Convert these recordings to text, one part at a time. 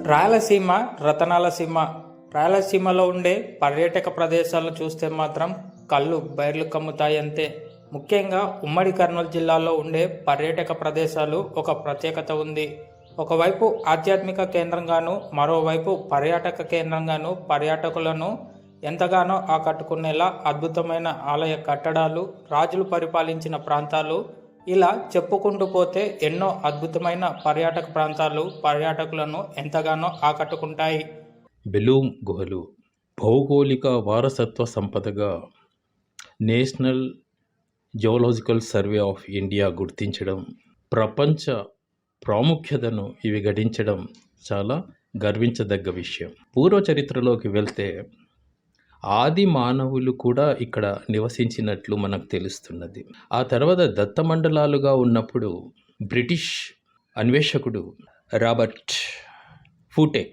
రాయలసీమ రతనాల సీమ. రాయలసీమలో ఉండే పర్యాటక ప్రదేశాలను చూస్తే మాత్రం కళ్ళు బైర్లు కమ్ముతాయి అంతే. ముఖ్యంగా ఉమ్మడి కర్నూలు జిల్లాలో ఉండే పర్యాటక ప్రదేశాలు ఒక ప్రత్యేకత ఉంది. ఒకవైపు ఆధ్యాత్మిక కేంద్రంగాను, మరోవైపు పర్యాటక కేంద్రంగాను పర్యాటకులను ఎంతగానో ఆకట్టుకునేలా అద్భుతమైన ఆలయ కట్టడాలు, రాజులు పరిపాలించిన ప్రాంతాలు, ఇలా చెప్పుకుంటూ పోతే ఎన్నో అద్భుతమైన పర్యాటక ప్రాంతాలు పర్యాటకులను ఎంతగానో ఆకట్టుకుంటాయి. బెలూమ్ గుహలు భౌగోళిక వారసత్వ సంపదగా national geological survey of India గుర్తించడం, ప్రపంచ ప్రాముఖ్యతను ఇవి గడించడం చాలా గర్వించదగ్గ విషయం. పూర్వ చరిత్రలోకి వెళ్తే ఆది మానవులు కూడా ఇక్కడ నివసించినట్లు మనకు తెలుస్తున్నది. ఆ తర్వాత దత్తమండలాలుగా ఉన్నప్పుడు బ్రిటిష్ అన్వేషకుడు రాబర్ట్ ఫూటే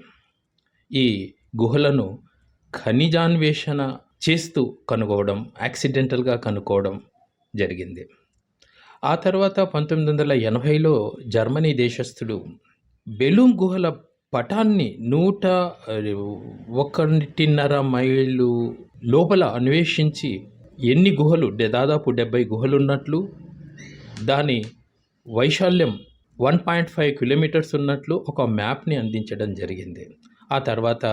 ఈ గుహలను ఖనిజాన్వేషణ చేస్తూ కనుగోవడం, యాక్సిడెంటల్గా కనుక్కోవడం జరిగింది. ఆ తర్వాత 1980లో జర్మనీ దేశస్థుడు బెలూమ్ గుహల పటాన్ని 101.5 మైళ్ళు లోపల అన్వేషించి ఎన్ని గుహలు, దాదాపు 70 గుహలు ఉన్నట్లు, దాని వైశాల్యం 1.5 కిలోమీటర్స్ ఉన్నట్లు ఒక మ్యాప్ని అందించడం జరిగింది. ఆ తర్వాత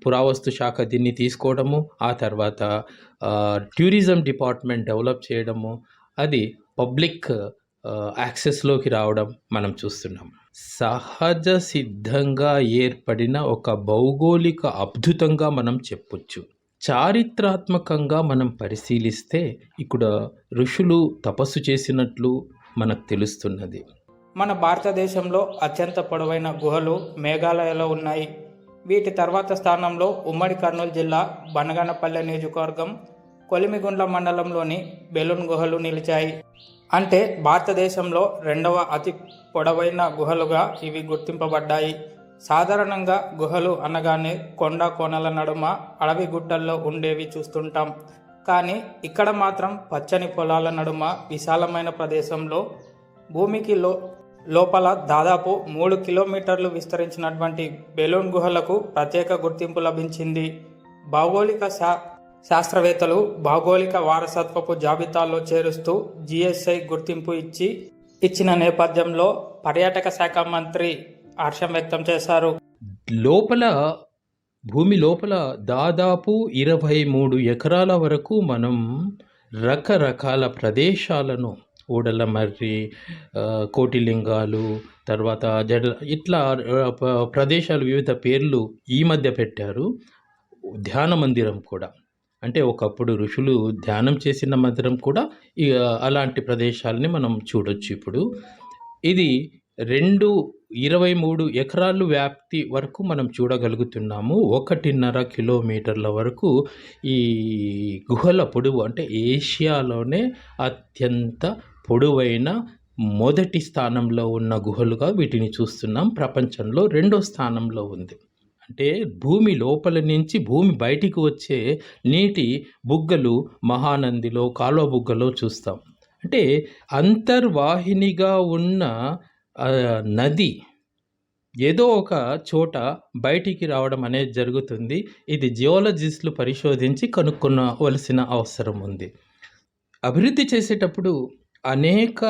పురావస్తు శాఖ దీన్ని తీసుకోవడము, ఆ తర్వాత టూరిజం డిపార్ట్మెంట్ డెవలప్ చేయడము, అది పబ్లిక్ యాక్సెస్లోకి రావడం మనం చూస్తున్నాం. సహజ సిద్ధంగా ఏర్పడిన ఒక భౌగోళిక అద్భుతంగా మనం చెప్పొచ్చు. చారిత్రాత్మకంగా మనం పరిశీలిస్తే ఇక్కడ ఋషులు తపస్సు చేసినట్లు మనకు తెలుస్తున్నది. మన భారతదేశంలో అత్యంత పొడవైన గుహలు మేఘాలయలో ఉన్నాయి. వీటి తర్వాత స్థానంలో ఉమ్మడి కర్నూలు జిల్లా బనగానపల్లె నియోజకవర్గం కొలిమిగుండ్ల మండలంలోని బెలూమ్ గుహలు నిలిచాయి. అంటే భారతదేశంలో రెండవ అతి పొడవైన గుహలుగా ఇవి గుర్తింపబడ్డాయి. సాధారణంగా గుహలు అనగానే కొండ కోనల నడుమ అడవి గుట్టల్లో ఉండేవి చూస్తుంటాం. కానీ ఇక్కడ మాత్రం పచ్చని పొలాల నడుమ విశాలమైన ప్రదేశంలో భూమికి లోపల దాదాపు 3 కిలోమీటర్లు విస్తరించినటువంటి బెలూమ్ గుహలకు ప్రత్యేక గుర్తింపు లభించింది. భౌగోళిక శాస్త్రవేత్తలు భౌగోళిక వారసత్వపు జాబితాలో చేరుస్తూ జిఎస్ఐ గుర్తింపు ఇచ్చిన నేపథ్యంలో పర్యాటక శాఖ మంత్రి హర్షం వ్యక్తం చేశారు. భూమి లోపల దాదాపు 23 ఎకరాల వరకు మనం రకరకాల ప్రదేశాలను, ఊడలమర్రి, కోటిలింగాలు, తర్వాత ఇట్లా ప్రదేశాలు వివిధ పేర్లు ఈ మధ్య పెట్టారు. ధ్యాన మందిరం కూడా, అంటే ఒకప్పుడు ఋషులు ధ్యానం చేసిన మందిరం కూడా అలాంటి ప్రదేశాలని మనం చూడొచ్చు. ఇప్పుడు ఇది 23 ఎకరాలు వ్యాప్తి వరకు మనం చూడగలుగుతున్నాము. 1.5 కిలోమీటర్ల వరకు ఈ గుహల పొడవు, అంటే ఏషియాలోనే అత్యంత పొడవైన మొదటి స్థానంలో ఉన్న గుహలుగా వీటిని చూస్తున్నాం. ప్రపంచంలో 2వ స్థానంలో ఉంది. అంటే భూమి లోపల నుంచి భూమి బయటికి వచ్చే నీటి బుగ్గలు మహానందిలో, కాలువ బుగ్గలో చూస్తాం. అంటే అంతర్వాహినిగా ఉన్న నది ఏదో ఒక చోట బయటికి రావడం అనేది జరుగుతుంది. ఇది జియోలజిస్టులు పరిశోధించి కనుక్కోవలసిన అవసరం ఉంది. అభివృద్ధి చేసేటప్పుడు అనేక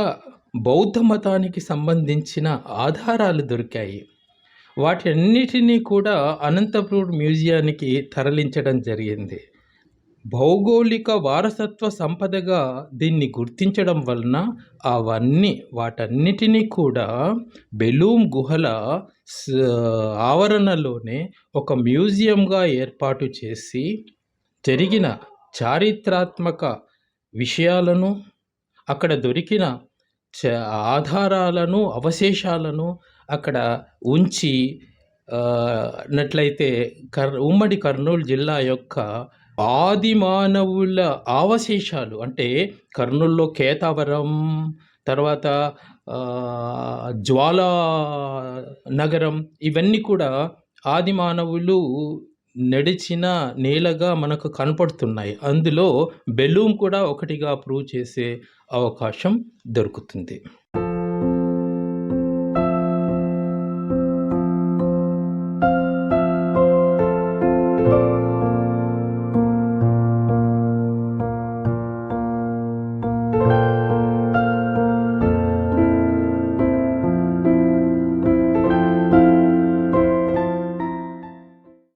బౌద్ధ మతానికి సంబంధించిన ఆధారాలు దొరికాయి. వాటన్నిటినీ కూడా అనంతపూర్ మ్యూజియానికి తరలించడం జరిగింది. భౌగోళిక వారసత్వ సంపదగా దీన్ని గుర్తించడం వలన వాటన్నిటినీ కూడా బెలూమ్ గుహల ఆవరణలోనే ఒక మ్యూజియంగా ఏర్పాటు చేసి జరిగిన చారిత్రాత్మక విషయాలను, అక్కడ దొరికిన ఆధారాలను, అవశేషాలను అక్కడ ఉంచి నట్లయితే ఉమ్మడి కర్నూలు జిల్లా యొక్క ఆది మానవుల అవశేషాలు, అంటే కర్నూలులో కేతావరం, తర్వాత జ్వాలా నగరం, ఇవన్నీ కూడా ఆది మానవులు నడిచిన నేలగా మనకు కనపడుతున్నాయి. అందులో బెలూమ్ కూడా ఒకటిగా ప్రూవ్ చేసే అవకాశం దొరుకుతుంది. ధన్యవాదాలు.